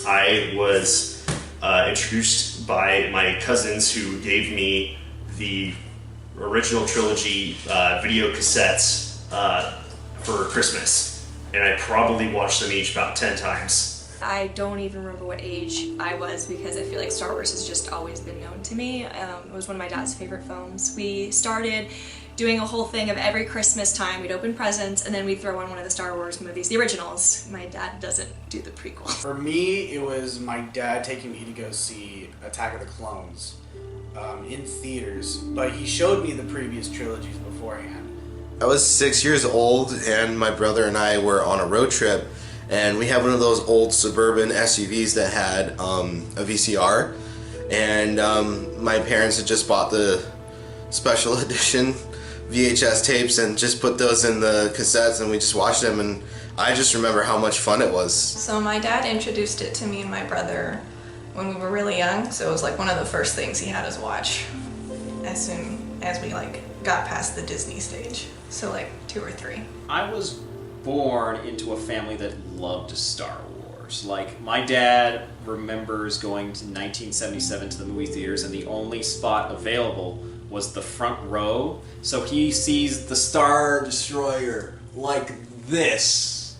I was introduced by my cousins who gave me the original trilogy video cassettes for Christmas, and I probably watched them each about 10 times. I don't even remember what age I was because I feel like Star Wars has just always been known to me. It was one of my dad's favorite films. We started doing a whole thing of every Christmas time we'd open presents and then we'd throw on one of the Star Wars movies, the originals. My dad doesn't do the prequel. For me, it was my dad taking me to go see Attack of the Clones in theaters, but he showed me the previous trilogies beforehand. I was 6 years old and my brother and I were on a road trip, and we had one of those old suburban SUVs that had a VCR, and my parents had just bought the special edition VHS tapes and just put those in the cassettes, and we just watched them, and I just remember how much fun it was. So my dad introduced it to me and my brother when we were really young, so it was like one of the first things he had us watch as soon as we got past the Disney stage, so 2 or 3. I was born into a family that loved Star Wars. My dad remembers going to 1977 to the movie theaters, and the only spot available was the front row, so he sees the Star Destroyer like this.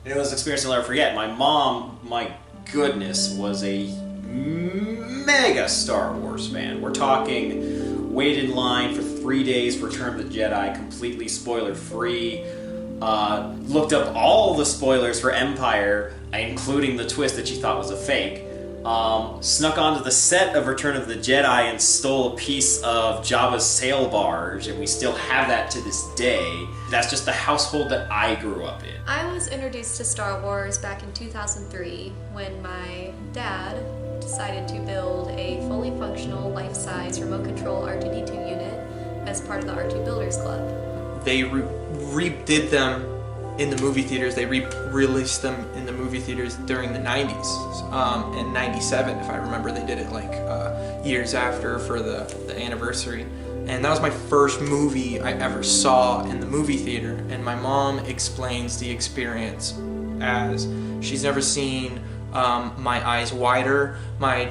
It was an experience I'll never forget. My mom, my goodness, was a mega Star Wars fan. We're talking waited in line for 3 days for Return of the Jedi, completely spoiler-free. Looked up all the spoilers for Empire, including the twist that she thought was a fake. Snuck onto the set of Return of the Jedi and stole a piece of Jabba's sail barge, and we still have that to this day. That's just the household that I grew up in. I was introduced to Star Wars back in 2003 when my dad decided to build a fully functional, life-size, remote control R2-D2 unit as part of the R2 Builders Club. They redid them in the movie theaters. They re-released them in the movie theaters during the 90s. In 97, if I remember, they did it years after for the anniversary. And that was my first movie I ever saw in the movie theater. And my mom explains the experience as she's never seen my eyes wider, my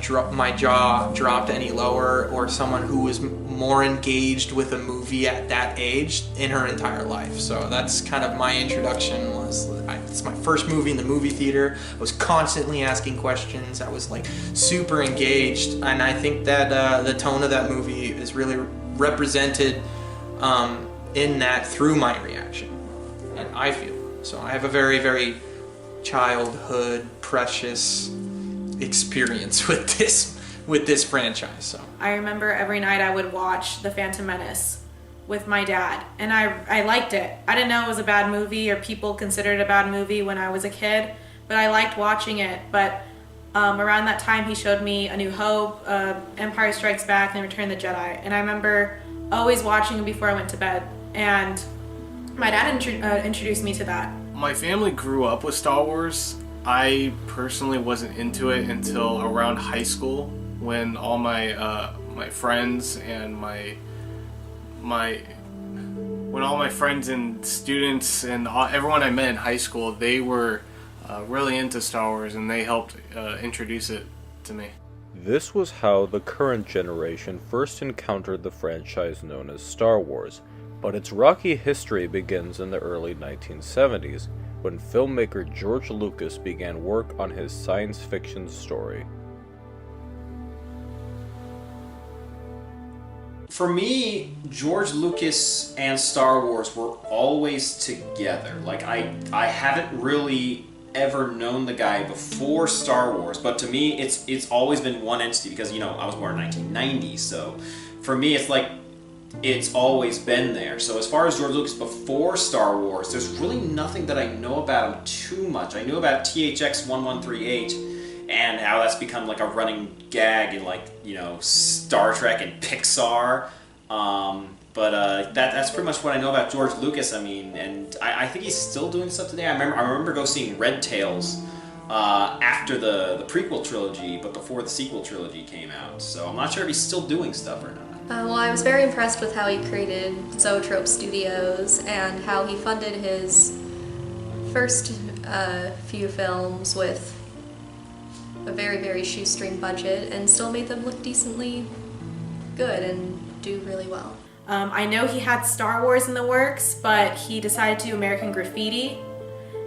jaw dropped any lower, or someone who was more engaged with a movie at that age in her entire life. So that's kind of my introduction. It's my first movie in the movie theater. I was constantly asking questions. I was super engaged, and I think that the tone of that movie is really represented in that through my reaction, and I feel. So I have a very, very childhood precious experience with this franchise. So I remember every night I would watch The Phantom Menace with my dad, and I liked it. I didn't know it was a bad movie, or people considered it a bad movie when I was a kid, but I liked watching it. But around that time he showed me A New Hope, Empire Strikes Back, and Return of the Jedi, and I remember always watching them before I went to bed, and my dad introduced me to that. My family grew up with Star Wars. I personally wasn't into it until around high school, when all my friends and when all my friends and students and everyone I met in high school, they were really into Star Wars, and they helped introduce it to me. This was how the current generation first encountered the franchise known as Star Wars. But its rocky history begins in the early 1970s, when filmmaker George Lucas began work on his science fiction story. For me, George Lucas and Star Wars were always together. I haven't really ever known the guy before Star Wars, but to me, it's always been one entity, because, I was born in 1990, so for me, it's always been there. So as far as George Lucas before Star Wars, there's really nothing that I know about him too much. I knew about THX 1138 and how that's become a running gag in Star Trek and Pixar. But that's pretty much what I know about George Lucas. And I think he's still doing stuff today. I remember go seeing Red Tails after the prequel trilogy, but before the sequel trilogy came out. So I'm not sure if he's still doing stuff or not. Well, I was very impressed with how he created Zoetrope Studios and how he funded his first few films with a very, very shoestring budget and still made them look decently good and do really well. I know he had Star Wars in the works, but he decided to do American Graffiti,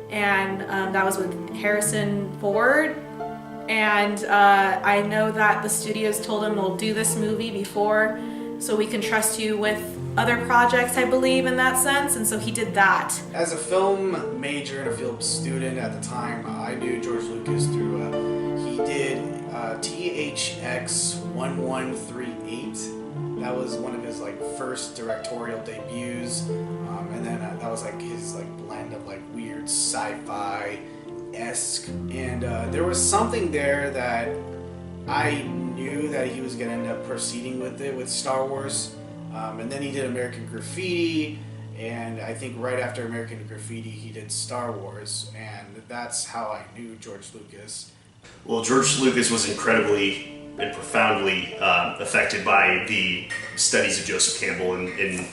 and that was with Harrison Ford. And I know that the studios told him, we'll do this movie before, so we can trust you with other projects, I believe, in that sense, and so he did that. As a film major and a film student at the time, I knew George Lucas through, he did THX 1138. That was one of his first directorial debuts, and then that was his blend of weird sci-fi-esque, and there was something there that I knew that he was going to end up proceeding with it with Star Wars, and then he did American Graffiti, and I think right after American Graffiti he did Star Wars, and that's how I knew George Lucas. Well, George Lucas was incredibly and profoundly affected by the studies of Joseph Campbell in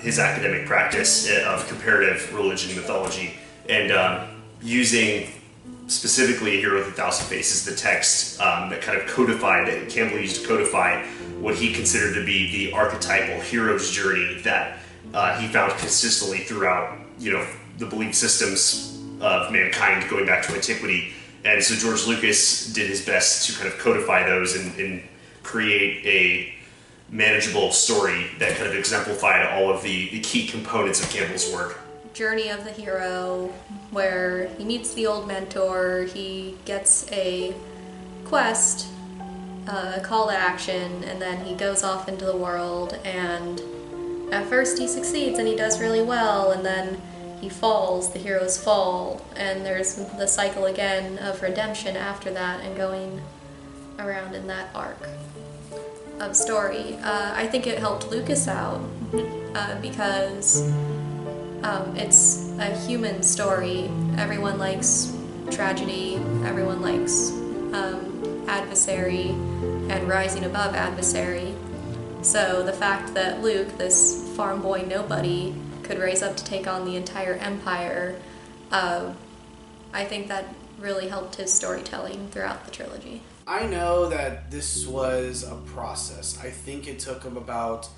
his academic practice of comparative religion and mythology, and using specifically A Hero with a Thousand Faces, the text that kind of codified, that Campbell used to codify what he considered to be the archetypal hero's journey that he found consistently throughout, the belief systems of mankind going back to antiquity. And so George Lucas did his best to kind of codify those and create a manageable story that kind of exemplified all of the key components of Campbell's work. Journey of the hero, where he meets the old mentor, he gets a quest, a call to action, and then he goes off into the world, and at first he succeeds and he does really well, and then he falls, the heroes fall, and there's the cycle again of redemption after that and going around in that arc of story. I think it helped Lucas out because it's a human story. Everyone likes tragedy, everyone likes adversary and rising above adversary. So the fact that Luke, this farm boy nobody, could raise up to take on the entire empire, I think that really helped his storytelling throughout the trilogy. I know that this was a process. I think it took him about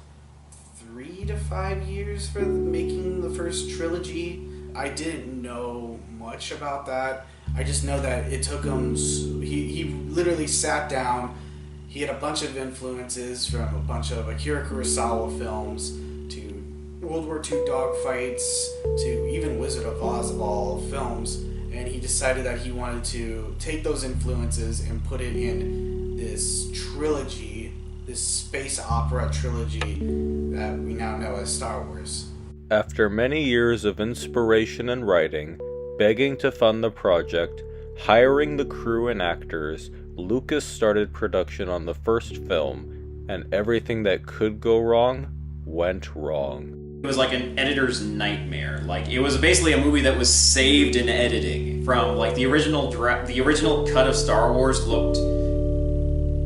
3 to 5 years for making the first trilogy. I didn't know much about that. I just know that it took him, he literally sat down, he had a bunch of influences from a bunch of Akira Kurosawa films to World War II dogfights to even Wizard of Oz of all films, and he decided that he wanted to take those influences and put it in this trilogy, this space opera trilogy that we now know as Star Wars. After many years of inspiration and writing, begging to fund the project, hiring the crew and actors, Lucas started production on the first film, and everything that could go wrong went wrong. It was like an editor's nightmare. It was basically a movie that was saved in editing. From the original cut of Star Wars looked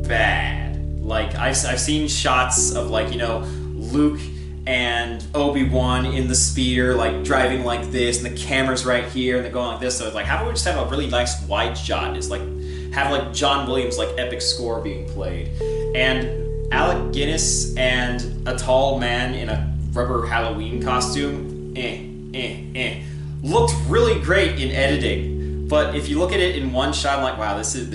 bad. I've seen shots of Luke and Obi-Wan in the speeder, driving like this, and the camera's right here, and they're going like this. So it's how about we just have a really nice wide shot? It's have John Williams' epic score being played, and Alec Guinness and a tall man in a rubber Halloween costume, looked really great in editing. But if you look at it in one shot, I'm wow, this is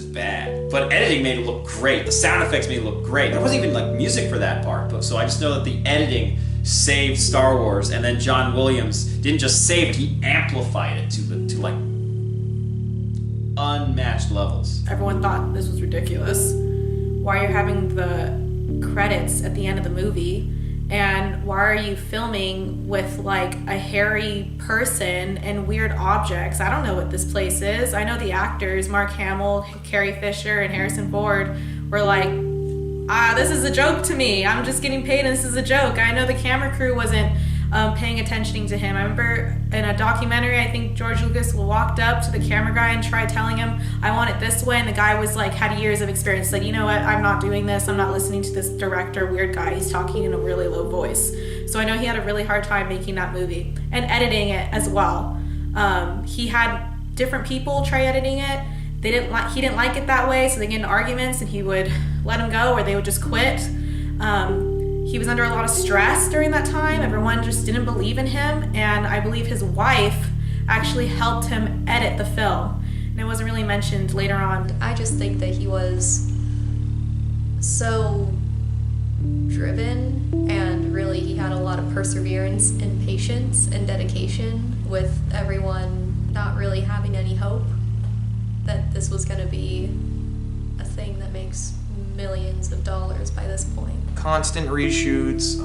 bad. But editing made it look great. The sound effects made it look great. There wasn't even music for that part. But so I just know that the editing saved Star Wars, and then John Williams didn't just save it; he amplified it to unmatched levels. Everyone thought this was ridiculous. Why are you having the credits at the end of the movie, and why are you filming with a hairy person and weird objects? I don't know what this place is. I know the actors, Mark Hamill, Carrie Fisher, and Harrison Ford, were this is a joke to me. I'm just getting paid and this is a joke. I know the camera crew wasn't paying attention to him. I remember in a documentary, I think George Lucas walked up to the camera guy and tried telling him, I want it this way, and the guy was had years of experience, you know what, I'm not doing this, I'm not listening to this director, weird guy, he's talking in a really low voice. So I know he had a really hard time making that movie and editing it as well. He had different people try editing it. He didn't like it that way, so they get into arguments and he would let them go or they would just quit. He was under a lot of stress during that time. Everyone just didn't believe in him, and I believe his wife actually helped him edit the film. And it wasn't really mentioned later on. I just think that he was so driven, and really he had a lot of perseverance and patience and dedication with everyone not really having any hope that this was going to be a thing that makes millions of dollars by this point. Constant reshoots,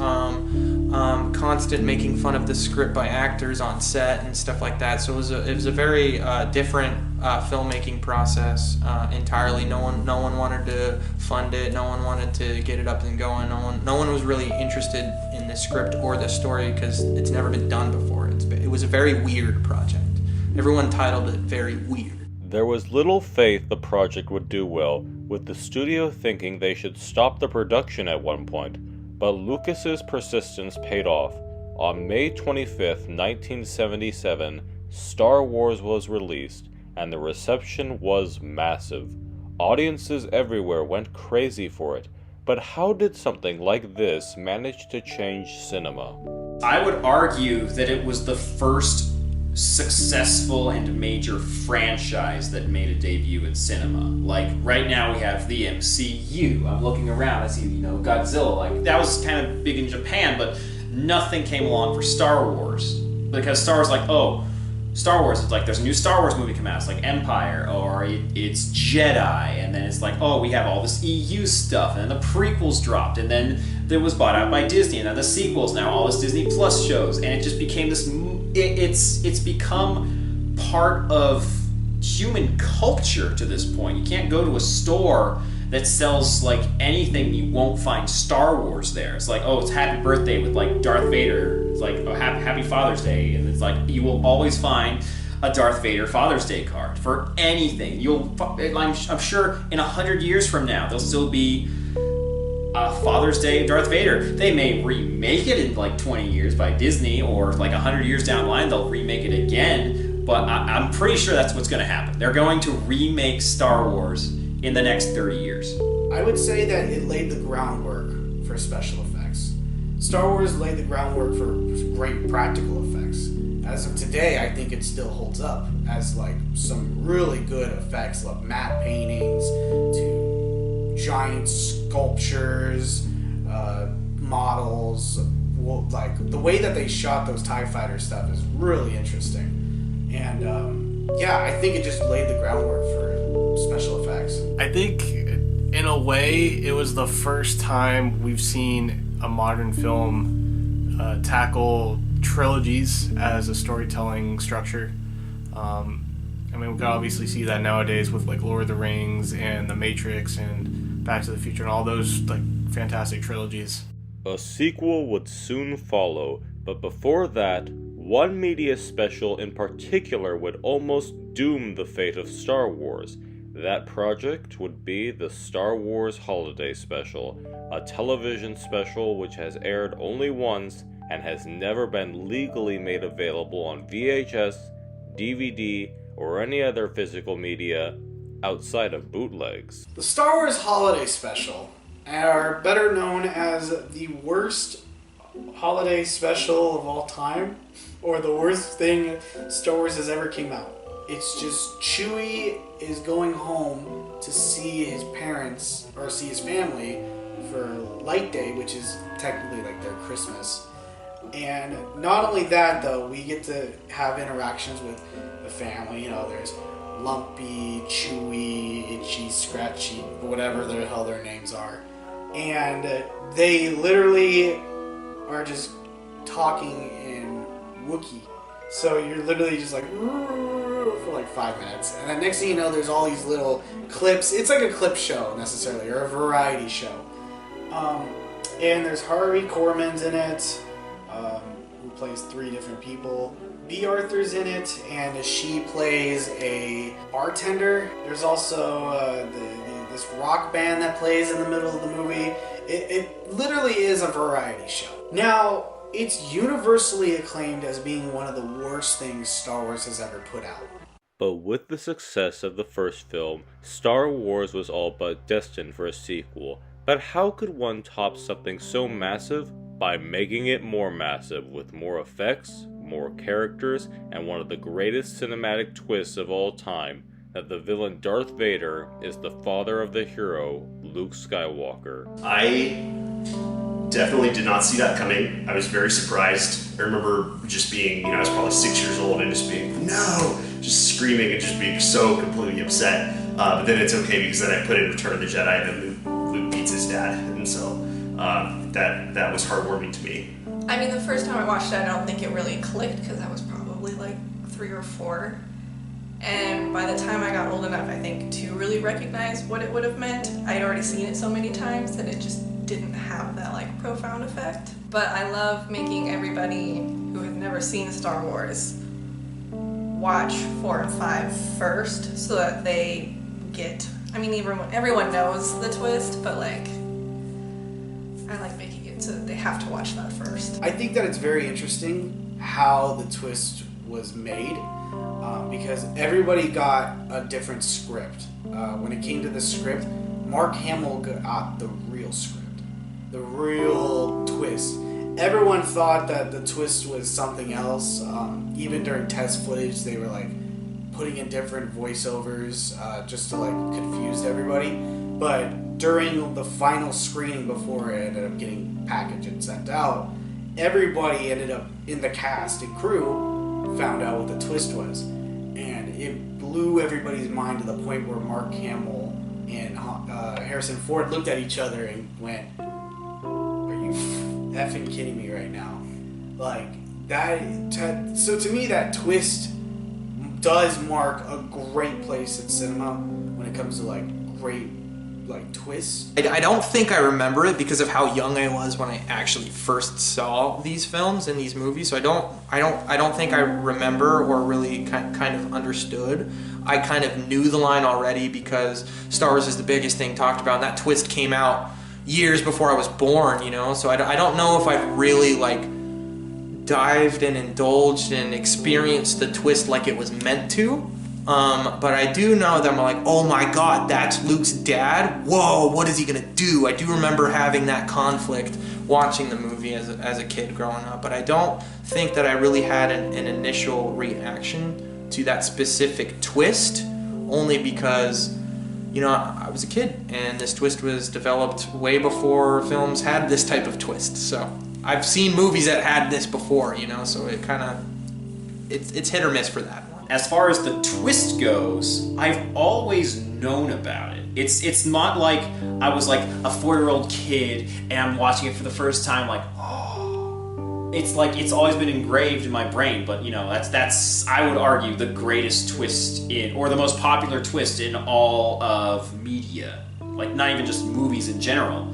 constant making fun of the script by actors on set and stuff like that. So it was a very different filmmaking process entirely. No one wanted to fund it. No one wanted to get it up and going. No one was really interested in the script or the story because it's never been done before. It was a very weird project. Everyone titled it very weird. There was little faith the project would do well, with the studio thinking they should stop the production at one point, but Lucas's persistence paid off. On May 25th, 1977, Star Wars was released, and the reception was massive. Audiences everywhere went crazy for it, but how did something like this manage to change cinema? I would argue that it was the first successful and major franchise that made a debut in cinema. Like, right now we have the MCU. I'm looking around, I see, Godzilla. Like, that was kind of big in Japan, but nothing came along for Star Wars. Because Star Wars, Star Wars, it's like there's a new Star Wars movie come out. It's like Empire, or it's Jedi, and then it's like, we have all this EU stuff, and then the prequels dropped, and then it was bought out by Disney, and then the sequels, now all this Disney Plus shows, and it just became this. It's become part of human culture to this point. You can't go to a store that sells anything, you won't find Star Wars there. It's like, it's Happy Birthday with Darth Vader. It's like, Happy Father's Day, and it's like you will always find a Darth Vader Father's Day card for anything. I'm sure in 100 years from now there'll still be Father's Day Darth Vader. They may remake it in 20 years by Disney, or 100 years down the line they'll remake it again, but I'm pretty sure that's what's going to happen. They're going to remake Star Wars in the next 30 years. I would say that it laid the groundwork for special effects. Star Wars laid the groundwork for great practical effects. As of today, I think it still holds up as some really good effects, like matte paintings to giant sculptures, models. The way that they shot those TIE fighter stuff is really interesting. And I think it just laid the groundwork for special effects. I think, in a way, it was the first time we've seen a modern film tackle trilogies as a storytelling structure. We can obviously see that nowadays with Lord of the Rings and The Matrix and Back to the Future and all those fantastic trilogies. A sequel would soon follow, but before that, one media special in particular would almost doom the fate of Star Wars. That project would be the Star Wars Holiday Special, a television special which has aired only once and has never been legally made available on VHS, DVD, or any other physical media outside of bootlegs. The Star Wars Holiday Special are better known as the worst holiday special of all time, or the worst thing Star Wars has ever came out. It's just Chewie is going home to see his parents, or see his family, for Light Day, which is technically their Christmas. And not only that, though, we get to have interactions with the family. There's Lumpy, Chewy, Itchy, Scratchy, whatever the hell their names are. And they literally are just talking in Wookiee. So you're literally just for 5 minutes. And then next thing you know, there's all these little clips. It's like a clip show, necessarily, or a variety show. And there's Harvey Korman's in it, who plays 3 different people. B. Arthur's in it, and she plays a bartender. There's also this rock band that plays in the middle of the movie. It literally is a variety show. Now, it's universally acclaimed as being one of the worst things Star Wars has ever put out. But with the success of the first film, Star Wars was all but destined for a sequel. But how could one top something so massive? By making it more massive with more effects, more characters, and one of the greatest cinematic twists of all time, that the villain Darth Vader is the father of the hero, Luke Skywalker. I definitely did not see that coming. I was very surprised. I remember just being, I was probably 6 years old and just being, no! Just screaming and just being so completely upset. But then it's okay because then I put in Return of the Jedi and then Luke beats his dad. And so that was heartwarming to me. I mean, the first time I watched it, I don't think it really clicked because I was probably like 3 or 4. And by the time I got old enough, I think, to really recognize what it would have meant, I'd already seen it so many times that it just didn't have that like profound effect. But I love making everybody who has never seen Star Wars watch 4 and 5 first so that they get, I mean, everyone knows the twist, but like, I like making it so that they have to watch that first. I think that it's very interesting how the twist was made. Because everybody got a different script. When it came to the script, Mark Hamill got the real script, the real twist. Everyone thought that the twist was something else. Even during test footage, they were like putting in different voiceovers just to like confuse everybody. But during the final screening before it ended up getting packaged and sent out, everybody ended up in the cast and crew found out what the twist was, and it blew everybody's mind to the point where Mark Hamill and Harrison Ford looked at each other and went, "Are you effing kidding me right now?" Like that. So to me, that twist does mark a great place in cinema when it comes to like great like twists. I don't think I remember it because of how young I was when I actually first saw these films and these movies. So I don't think I remember or really kind of understood. I kind of knew the line already because Star Wars is the biggest thing talked about, and that twist came out years before I was born, So I don't know if I've really like dived and indulged and experienced the twist like it was meant to. But I do know that I'm like, oh my god, that's Luke's dad? Whoa, what is he gonna do? I do remember having that conflict watching the movie as a kid growing up, but I don't think that I really had an initial reaction to that specific twist, only because, I was a kid, and this twist was developed way before films had this type of twist. So I've seen movies that had this before, so it kind of, it's hit or miss for that. As far as the twist goes, I've always known about it. It's not like I was like a 4-year-old kid and I'm watching it for the first time like, oh. It's like it's always been engraved in my brain, but that's I would argue the greatest twist or the most popular twist in all of media. Like not even just movies in general.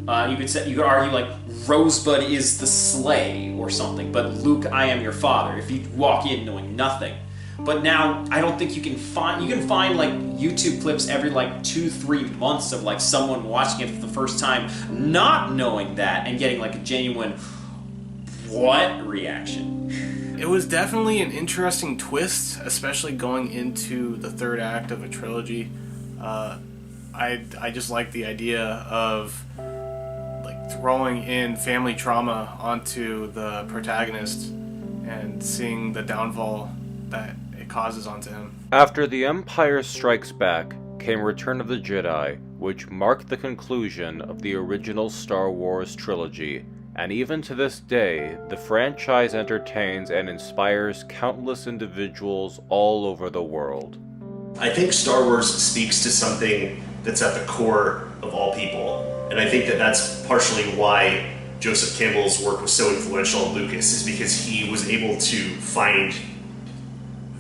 You could argue like Rosebud is the sleigh or something, but Luke, I am your father. If you walk in knowing nothing. But now I don't think you can find like YouTube clips every like 2-3 months of like someone watching it for the first time not knowing that and getting like a genuine what reaction. It was definitely an interesting twist, especially going into the third act of a trilogy. I just like the idea of like throwing in family trauma onto the protagonist and seeing the downfall that it causes onto him. After The Empire Strikes Back came Return of the Jedi, which marked the conclusion of the original Star Wars trilogy, and even to this day, the franchise entertains and inspires countless individuals all over the world. I think Star Wars speaks to something that's at the core of all people, and I think that that's partially why Joseph Campbell's work was so influential on Lucas, is because he was able to find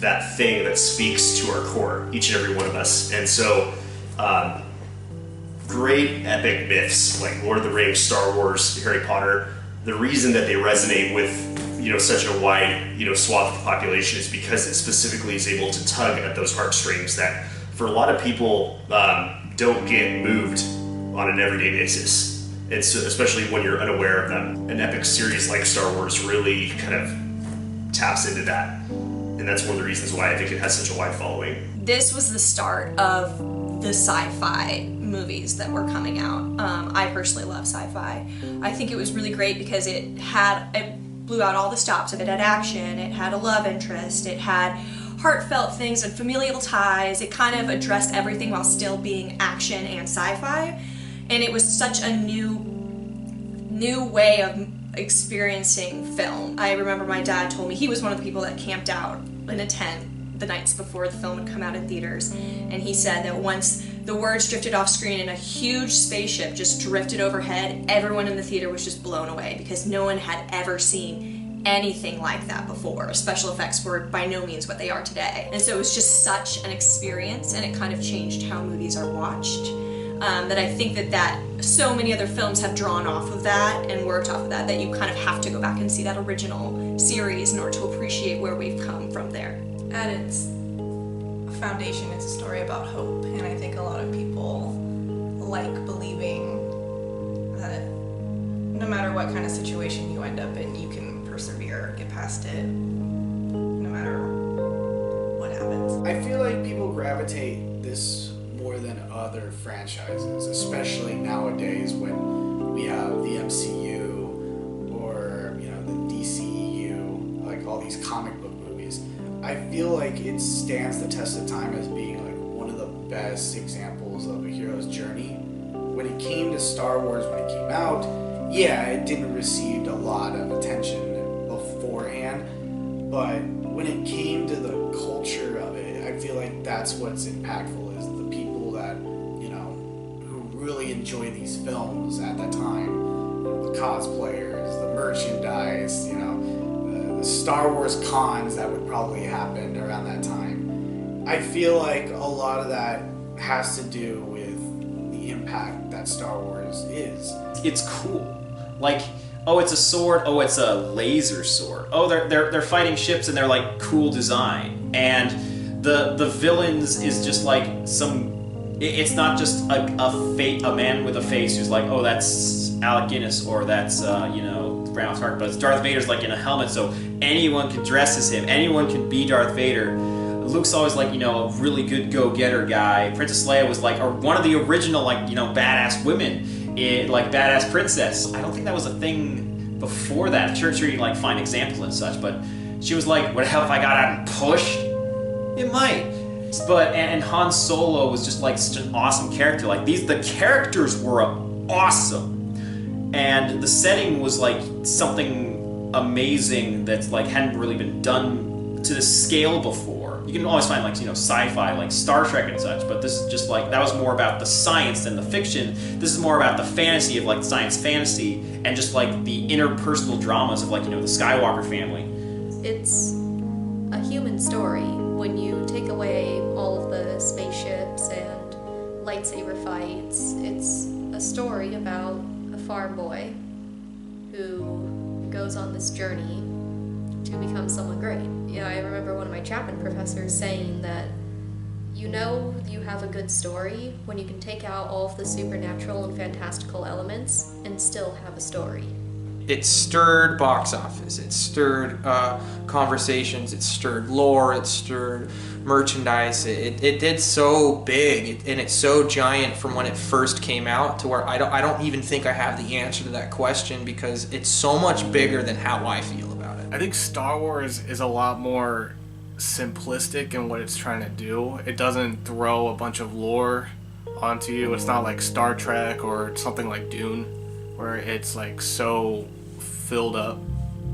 that thing that speaks to our core, each and every one of us. And so great epic myths like Lord of the Rings, Star Wars, Harry Potter, the reason that they resonate with such a wide swath of the population is because it specifically is able to tug at those heartstrings that for a lot of people don't get moved on an everyday basis. And so, especially when you're unaware of them, an epic series like Star Wars really kind of taps into that. and that's one of the reasons why I think it has such a wide following. This was the start of the sci-fi movies that were coming out. I personally love sci-fi. I think it was really great because it blew out all the stops. If it had action, it had a love interest, it had heartfelt things and familial ties. It kind of addressed everything while still being action and sci-fi. And it was such a new way of experiencing film. I remember my dad told me he was one of the people that camped out in a tent the nights before the film would come out in theaters, and he said that once the words drifted off screen and a huge spaceship just drifted overhead, everyone in the theater was just blown away because no one had ever seen anything like that before. Special effects were by no means what they are today, and so it was just such an experience, and it kind of changed how movies are watched. That I think that so many other films have drawn off of that and worked off of that you kind of have to go back and see that original series in order to appreciate where we've come from there. At its foundation, it's a story about hope, and I think a lot of people like believing that no matter what kind of situation you end up in, you can persevere, get past it, no matter what happens. I feel like people gravitate this more than other franchises, especially nowadays when we have the MCU or, you know, the DCEU, like all these comic book movies. I feel like it stands the test of time as being like one of the best examples of a hero's journey. When it came to Star Wars, when it came out, yeah, it didn't receive a lot of attention beforehand, but when it came to the culture of it, I feel like that's what's impactful, is the people that, you know, who really enjoy these films at that time. You know, the cosplayers, the merchandise, you know, the Star Wars cons that would probably happen around that time. I feel like a lot of that has to do with the impact that Star Wars is. It's cool. Like, oh, it's a sword. Oh, it's a laser sword. Oh, they're fighting ships and they're like cool design. And the villains is just like some. It's not just a man with a face who's like, oh, that's Alec Guinness, or that's Brown Stark, but it's Darth Vader's like in a helmet, so anyone can dress as him. Anyone can be Darth Vader. Luke's always like, a really good go-getter guy. Princess Leia was like, or one of the original badass women, like badass princess. I don't think that was a thing before that. Sure you find examples and such, but she was like, what the hell if I got out and pushed? It might. But and Han Solo was just like such an awesome character. Like the characters were awesome, and the setting was like something amazing that's like hadn't really been done to this scale before. You can always find sci-fi like Star Trek and such, but this is just like, that was more about the science than the fiction. This is more about the fantasy of science fantasy and just like the interpersonal dramas of the Skywalker family. It's a human story. When you take away all of the spaceships and lightsaber fights, it's a story about a farm boy who goes on this journey to become someone great. I remember one of my Chapman professors saying that you have a good story when you can take out all of the supernatural and fantastical elements and still have a story. It stirred box office, it stirred conversations, it stirred lore, it stirred merchandise. It did so big, and it's so giant from when it first came out to where I don't even think I have the answer to that question, because it's so much bigger than how I feel about it. I think Star Wars is a lot more simplistic in what it's trying to do. It doesn't throw a bunch of lore onto you. It's not like Star Trek or something like Dune, where it's so filled up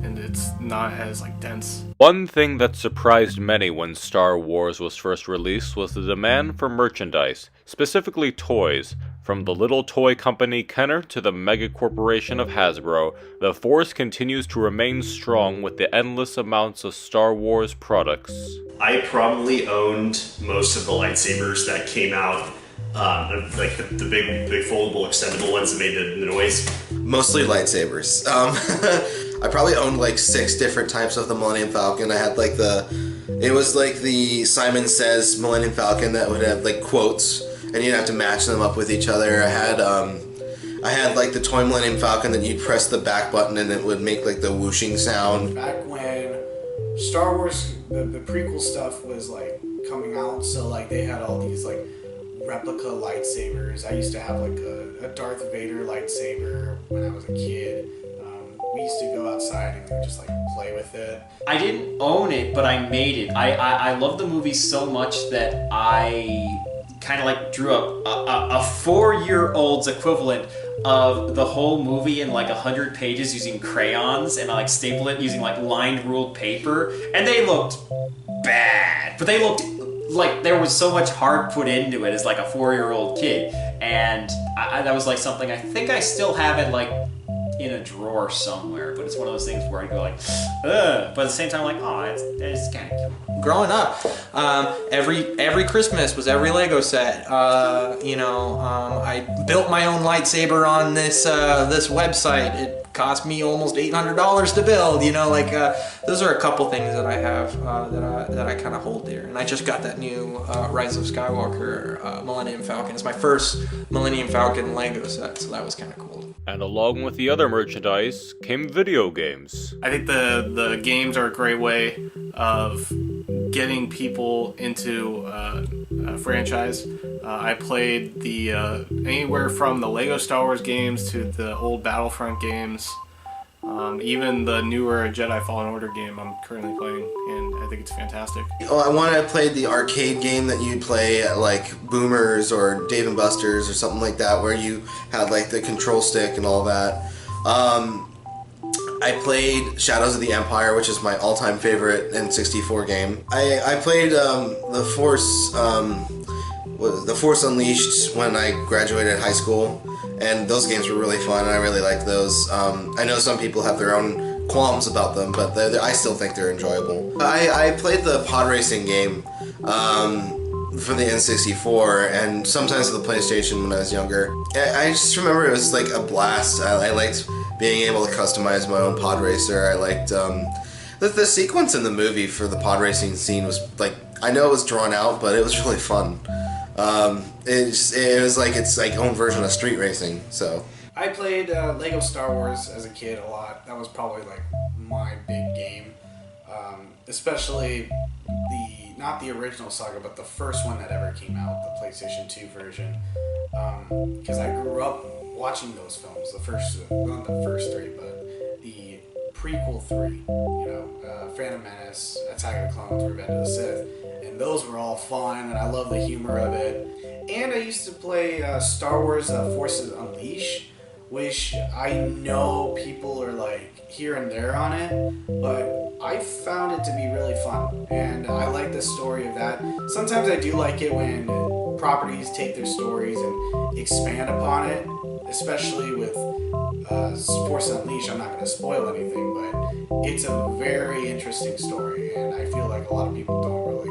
and it's not as dense. One thing that surprised many when Star Wars was first released was the demand for merchandise, specifically toys. From the little toy company Kenner to the mega corporation of Hasbro, the force continues to remain strong with the endless amounts of Star Wars products. I probably owned most of the lightsabers that came out. The big foldable extendable ones that made the noise. Mostly lightsabers. I probably owned 6 different types of the Millennium Falcon. I had it was the Simon Says Millennium Falcon that would have quotes, and you'd have to match them up with each other. I had the toy Millennium Falcon that you'd press the back button and it would make the whooshing sound. Back when Star Wars, the prequel stuff was like coming out, so like they had all these like replica lightsabers. I used to have like a Darth Vader lightsaber when I was a kid. We used to go outside and we would just like play with it. I didn't own it, but I made it. I love the movie so much that I kind of like drew up a 4-year-old's equivalent of the whole movie in like 100 pages using crayons, and I like stapled it using like lined ruled paper, and they looked bad, but they looked like there was so much heart put into it as like a 4-year-old kid, and that was like something I think I still have it like in a drawer somewhere, but it's one of those things where I go like, ugh, but at the same time, like, oh, it's kind of cute. Growing up, every Christmas was every Lego set. I built my own lightsaber on this website. It cost me almost $800 to build. Those are a couple things that I have that I kind of hold dear. And I just got that new Rise of Skywalker Millennium Falcon. It's my first Millennium Falcon Lego set, so that was kind of cool. And along with the other merchandise came video games. I think the games are a great way of getting people into a franchise. I played the anywhere from the Lego Star Wars games to the old Battlefront games, even the newer Jedi Fallen Order game I'm currently playing, and I think it's fantastic. Oh, I want to play the arcade game that you'd play at like Boomers or Dave & Buster's or something like that, where you had like the control stick and all that. I played Shadows of the Empire, which is my all-time favorite N64 game. I played The Force Unleashed when I graduated high school, and those games were really fun, and I really liked those. I know some people have their own qualms about them, but I still think they're enjoyable. I played the pod racing game for the N64, and sometimes for the PlayStation when I was younger. I just remember it was like a blast. I liked being able to customize my own pod racer. I liked the sequence in the movie for the pod racing scene was like, I know it was drawn out, but it was really fun. It was like its like own version of street racing. So I played Lego Star Wars as a kid a lot. That was probably like my big game, especially not the original saga, but the first one that ever came out, the PlayStation 2 version. Because I grew up watching those films, not the first three, but the prequel three, Phantom Menace, Attack of the Clones, Revenge of the Sith, and those were all fun, and I love the humor of it. And I used to play Star Wars Forces Unleashed, which I know people are like here and there on it, but I found it to be really fun, and I like the story of that. Sometimes I do like it when properties take their stories and expand upon it, especially with Force Unleashed. I'm not going to spoil anything, but it's a very interesting story, and I feel like a lot of people don't really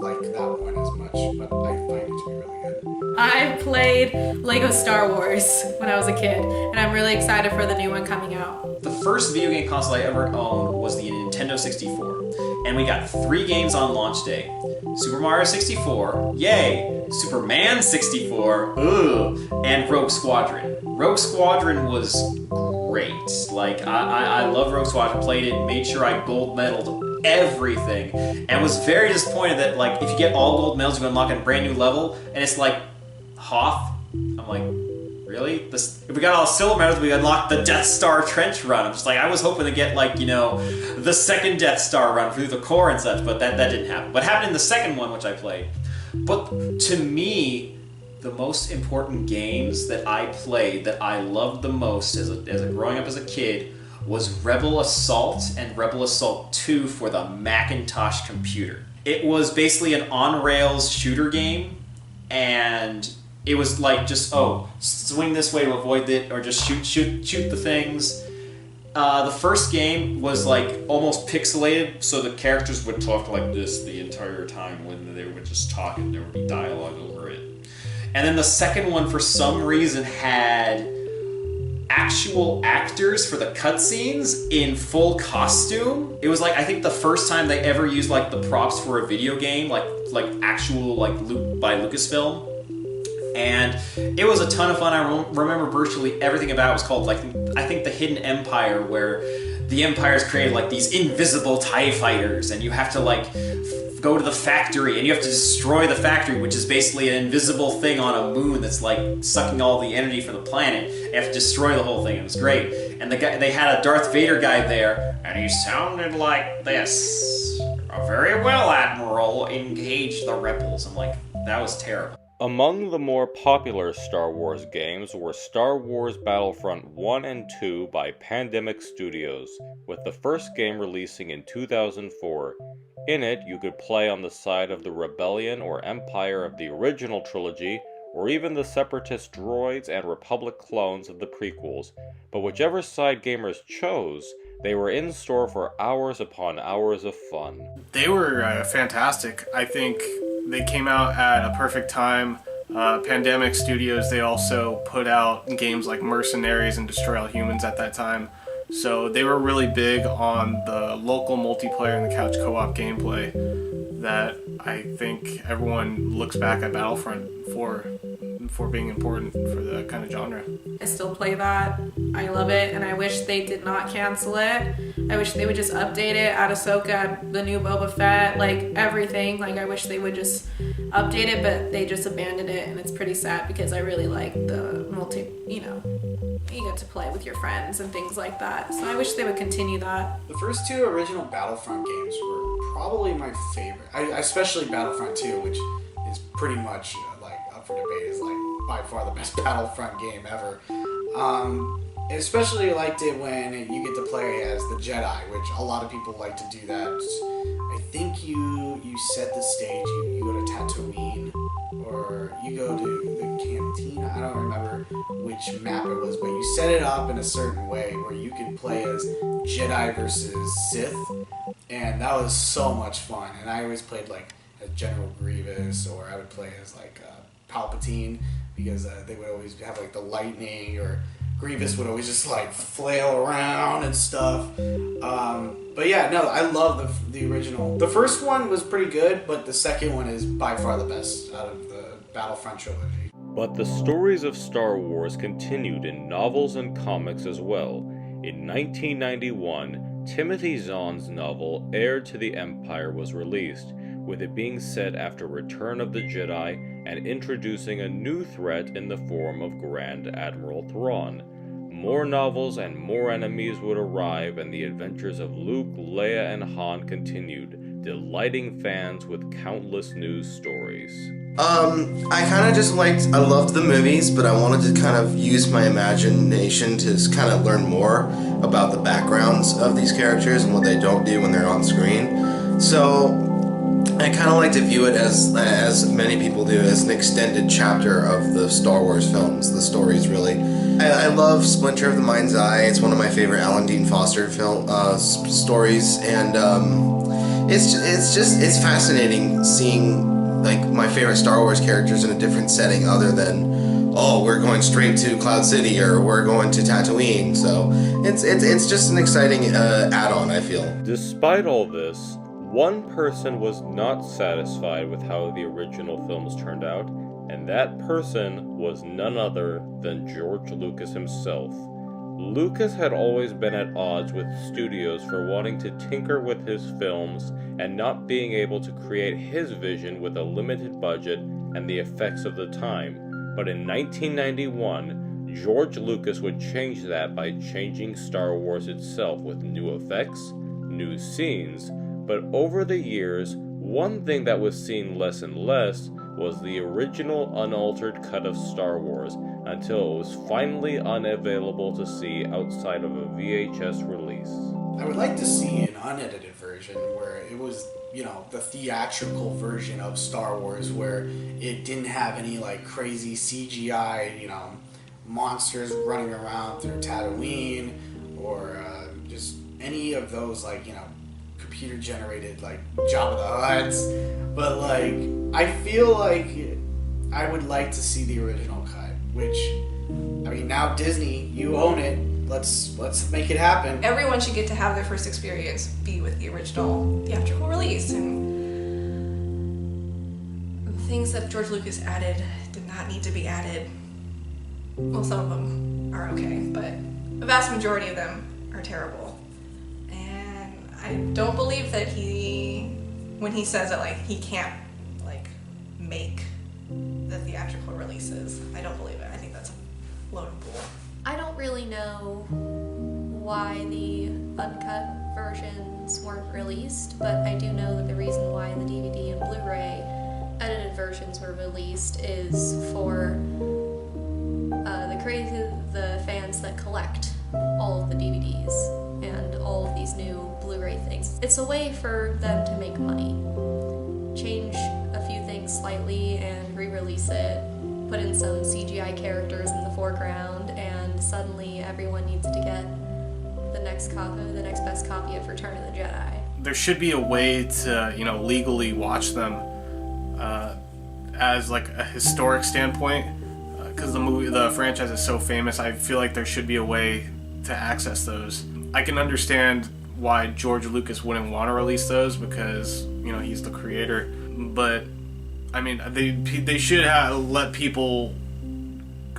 like that one as much, but I find it to be really good. I played Lego Star Wars when I was a kid, and I'm really excited for the new one coming out. The first video game console I ever owned was the Nintendo 64, and we got 3 games on launch day. Super Mario 64, yay! Superman 64, ugh! And Rogue Squadron. Rogue Squadron was great. Like, I love Rogue Squadron, played it, made sure I gold medaled everything, and was very disappointed that, like, if you get all gold medals, you unlock a brand new level, and it's like, Hoth? I'm like, really? If we got all silver medals, we unlocked the Death Star trench run. I'm just like, I was hoping to get, like, the second Death Star run through the core and such, but that didn't happen. What happened in the second one, which I played? But to me, the most important games that I played, that I loved the most as growing up as a kid, was Rebel Assault and Rebel Assault 2 for the Macintosh computer. It was basically an on-rails shooter game, and it was like just, swing this way to avoid it, or just shoot the things. The first game was like almost pixelated, so the characters would talk like this the entire time when they were just talking. There would be dialogue over it. And then the second one, for some reason, had actual actors for the cutscenes in full costume. It was like, I think the first time they ever used like the props for a video game, like actual by Lucasfilm. And it was a ton of fun. I remember virtually everything about it. Was called, like, I think The Hidden Empire, where the Empire's created like these invisible TIE fighters, and you have to like go to the factory, and you have to destroy the factory, which is basically an invisible thing on a moon that's like sucking all the energy from the planet. You have to destroy the whole thing. It was great. And the guy, they had a Darth Vader guy there, and he sounded like this. Very well, Admiral. Engage the rebels. I'm like, that was terrible. Among the more popular Star Wars games were Star Wars Battlefront 1 and 2 by Pandemic Studios, with the first game releasing in 2004. In it, you could play on the side of the Rebellion or Empire of the original trilogy, or even the Separatist droids and Republic clones of the prequels, but whichever side gamers chose, they were in store for hours upon hours of fun. They were fantastic. I think they came out at a perfect time. Pandemic Studios, they also put out games like Mercenaries and Destroy All Humans at that time. So they were really big on the local multiplayer and the couch co-op gameplay that I think everyone looks back at Battlefront for being important for the kind of genre. I still play that. I love it, and I wish they did not cancel it. I wish they would just update it, add Ahsoka, the new Boba Fett, like everything. Like I wish they would just update it, but they just abandoned it, and it's pretty sad because I really like the you get to play with your friends and things like that. So I wish they would continue that. The first two original Battlefront games were probably my favorite. I especially Battlefront 2, which is pretty much up for debate, is like by far the best Battlefront game ever. I especially liked it when you get to play as the Jedi, which a lot of people like to do that. I think you set the stage, you go to Tatooine, or you go to the cantina. I don't remember which map it was, but you set it up in a certain way where you could play as Jedi versus Sith, and that was so much fun. And I always played like as General Grievous, or I would play as like Palpatine, because they would always have like the lightning, or Grievous would always just like flail around and stuff. But yeah, no, I love the original. The first one was pretty good, but the second one is by far the best out of the Battlefront trilogy. But the stories of Star Wars continued in novels and comics as well. In 1991, Timothy Zahn's novel Heir to the Empire was released, with it being set after Return of the Jedi and introducing a new threat in the form of Grand Admiral Thrawn. More novels and more enemies would arrive, and the adventures of Luke, Leia, and Han continued, delighting fans with countless news stories. I loved the movies, but I wanted to kind of use my imagination to kind of learn more about the backgrounds of these characters and what they don't do when they're on screen. So I kind of like to view it as many people do, as an extended chapter of the Star Wars films, the stories really. I love Splinter of the Mind's Eye. It's one of my favorite Alan Dean Foster stories, and it's fascinating seeing like my favorite Star Wars characters in a different setting other than, oh, we're going straight to Cloud City or we're going to Tatooine. So it's just an exciting add-on, I feel. Despite all this, one person was not satisfied with how the original films turned out, and that person was none other than George Lucas himself. Lucas had always been at odds with studios for wanting to tinker with his films and not being able to create his vision with a limited budget and the effects of the time. But in 1991, George Lucas would change that by changing Star Wars itself with new effects, new scenes, but over the years, one thing that was seen less and less was the original unaltered cut of Star Wars, until it was finally unavailable to see outside of a VHS release. I would like to see an unedited version where it was, the theatrical version of Star Wars, where it didn't have any like crazy CGI, monsters running around through Tatooine, or just any of those computer generated Jabba the Hutts. But I feel like I would like to see the original cut, which, now Disney, you own it. Let's make it happen. Everyone should get to have their first experience be with the original theatrical release, and the things that George Lucas added did not need to be added. Well, some of them are okay, but the vast majority of them are terrible. And I don't believe that when he says that, like, he can't, like, make the theatrical releases. I don't believe it. I think that's a load of bull. I don't really know why the uncut versions weren't released, but I do know that the reason why the DVD and Blu-ray edited versions were released is for the fans that collect all of the DVDs and all of these new Blu-ray things. It's a way for them to make money. Change a few things slightly and re-release it, put in some CGI characters in the foreground, and suddenly everyone needs to get the next best copy of Return of the Jedi. There should be a way to, legally watch them as like a historic standpoint, because the franchise is so famous. I feel like there should be a way to access those. I can understand why George Lucas wouldn't want to release those because he's the creator, but I mean they should let people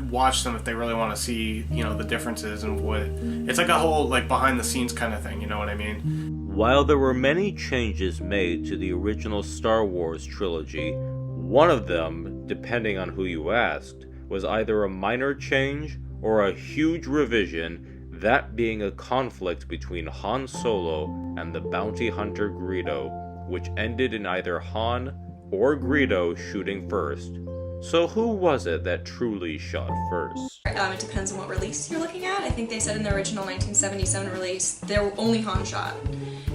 watch them if they really want to see the differences and what it's like, a whole like behind the scenes kind of thing, you know what I mean? While there were many changes made to the original Star Wars trilogy, one of them, depending on who you asked, was either a minor change or a huge revision, that being a conflict between Han Solo and the bounty hunter Greedo, which ended in either Han or Greedo shooting first. So who was it that truly shot first? It depends on what release you're looking at. I think they said in the original 1977 release, there were only Han shot.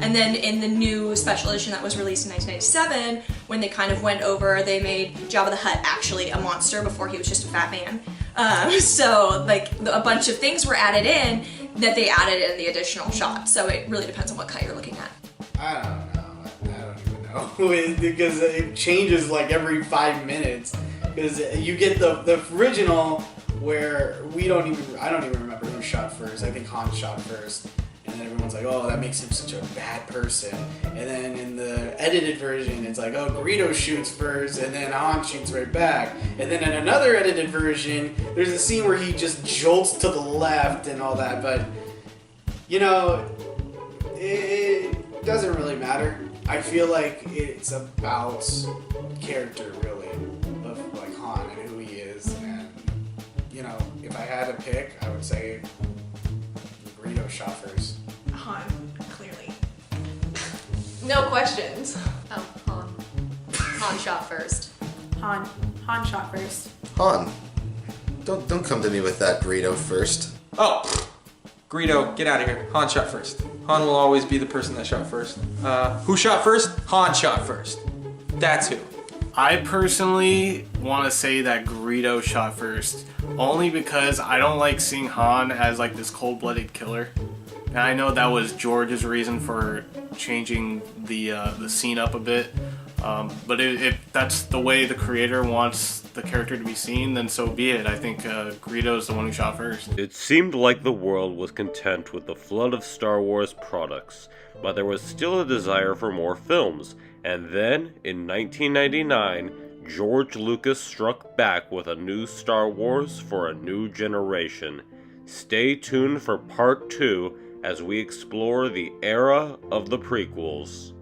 And then in the new special edition that was released in 1997, when they kind of went over, they made Jabba the Hutt actually a monster before he was just a fat man. So like a bunch of things were added in that they added in the additional shot. So it really depends on what cut you're looking at. I don't even know. Because it changes like every 5 minutes. Because you get the original where I don't even remember who shot first. I think Han shot first. And then everyone's like, oh, that makes him such a bad person. And then in the edited version, it's like, oh, Greedo shoots first, and then Han shoots right back. And then in another edited version, there's a scene where he just jolts to the left and all that. But, it doesn't really matter. I feel like it's about character, really, of like Han and who he is. And, if I had to pick, I would say Greedo shot first. Han, clearly. No questions. Oh, Han. Han shot first. Han shot first. Han, don't come to me with that Greedo first. Oh, Greedo, get out of here. Han shot first. Han will always be the person that shot first. Who shot first? Han shot first. That's who. I personally want to say that Greedo shot first, only because I don't like seeing Han as like this cold-blooded killer. And I know that was George's reason for changing the scene up a bit. But if that's the way the creator wants the character to be seen, then so be it. I think Greedo's the one who shot first. It seemed like the world was content with the flood of Star Wars products, but there was still a desire for more films. And then, in 1999, George Lucas struck back with a new Star Wars for a new generation. Stay tuned for part 2 as we explore the era of the prequels.